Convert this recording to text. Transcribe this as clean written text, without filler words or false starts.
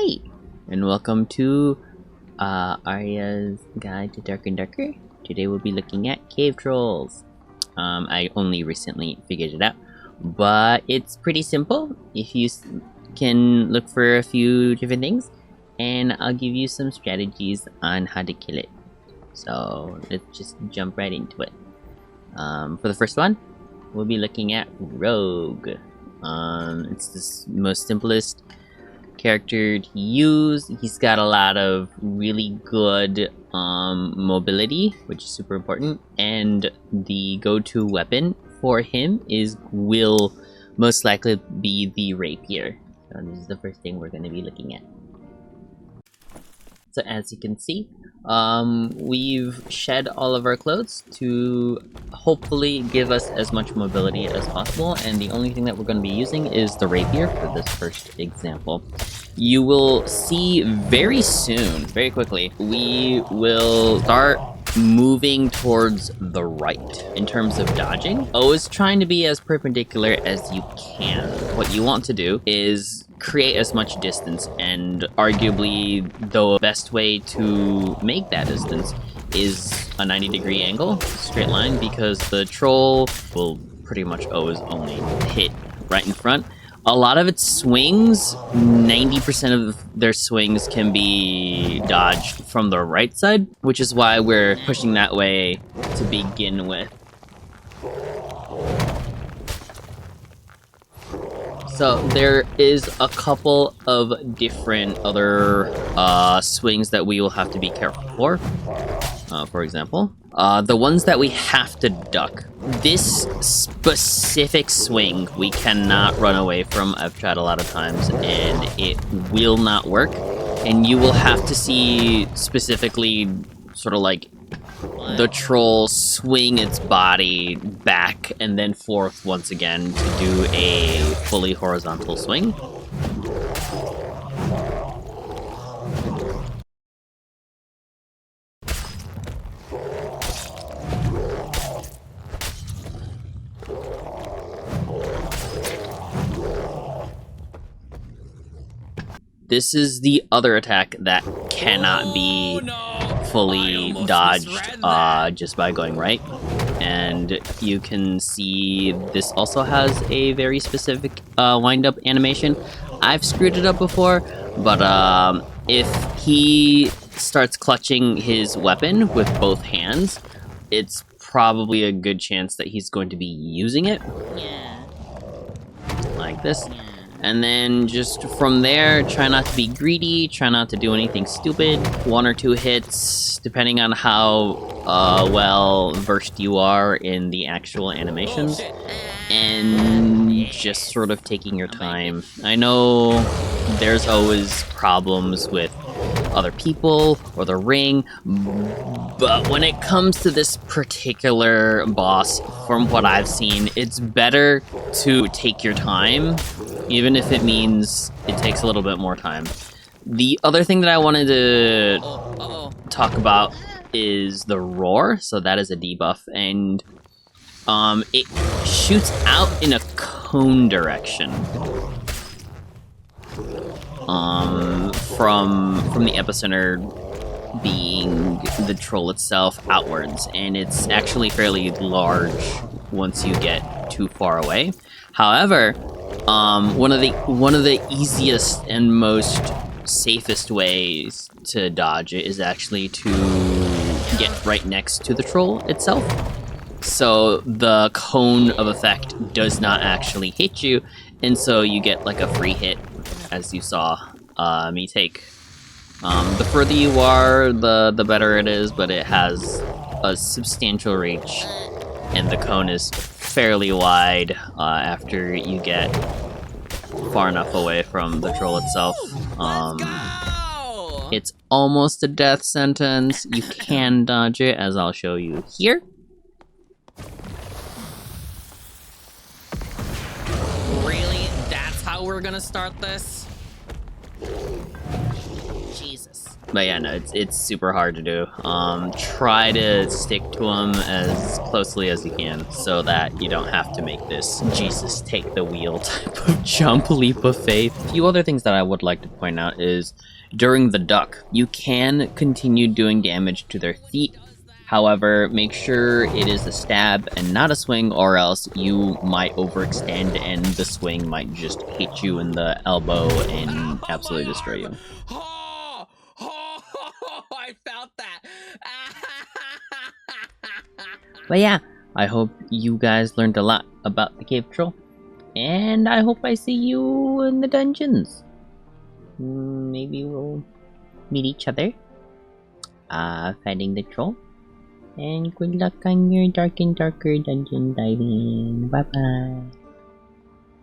Hi, and welcome to Aria's Guide to Dark and Darker. Today we'll be looking at cave trolls. I only recently figured it out, but it's pretty simple if you can look for a few different things, and I'll give you some strategies on how to kill it. So let's just jump right into it. For the first one, we'll be looking at Rogue. It's the most simplest character to use. He's got a lot of really good mobility, which is super important, and the go-to weapon for him will most likely be the rapier. So this is the first thing we're going to be looking at. So as you can see, we've shed all of our clothes to hopefully give us as much mobility as possible, and the only thing that we're going to be using is the rapier for this first example. You will see very soon, very quickly, we will start moving towards the right in terms of dodging. Always trying to be as perpendicular as you can. What you want to do is create as much distance, and arguably the best way to make that distance is a 90-degree angle, straight line, because the troll will pretty much always only hit right in front. A lot of its swings, 90% of their swings can be dodged from the right side, which is why we're pushing that way to begin with. So there is a couple of different other swings that we will have to be careful for. For example, the ones that we have to duck. This specific swing we cannot run away from. I've tried a lot of times and it will not work. And you will have to see specifically sort of like the troll swing its body back and then forth once again to do a fully horizontal swing. This is the other attack that cannot be fully dodged just by going right. And you can see this also has a very specific wind-up animation. I've screwed it up before, but if he starts clutching his weapon with both hands, it's probably a good chance that he's going to be using it. Like this. And then just from there, try not to be greedy, try not to do anything stupid. 1 or 2 hits, depending on how well versed you are in the actual animations. And just sort of taking your time. I know there's always problems with other people or the ring, but when it comes to this particular boss, from what I've seen, it's better to take your time, even if it means it takes a little bit more time. The other thing that I wanted to talk about is the roar. So that is a debuff, and it shoots out in a cone direction. From the epicenter being the troll itself outwards, and it's actually fairly large once you get too far away. However, one of the easiest and most safest ways to dodge it is actually to get right next to the troll itself. So the cone of effect does not actually hit you, and so you get like a free hit, as you saw me take. The further you are, the better it is, but it has a substantial reach, and the cone is fairly wide after you get far enough away from the troll itself. It's almost a death sentence. You can dodge it, as I'll show you here. Really? That's how we're gonna start this? Jesus. But yeah, no, it's super hard to do. Try to stick to them as closely as you can so that you don't have to make this Jesus take the wheel type of jump leap of faith. A few other things that I would like to point out is during the duck, you can continue doing damage to their feet. However, make sure it is a stab and not a swing, or else you might overextend and the swing might just hit you in the elbow and absolutely destroy you. I felt that. But yeah, I hope you guys learned a lot about the cave troll, and I hope I see you in the dungeons. Maybe we'll meet each other, fighting the troll. And good luck on your dark and darker dungeon diving. Bye bye.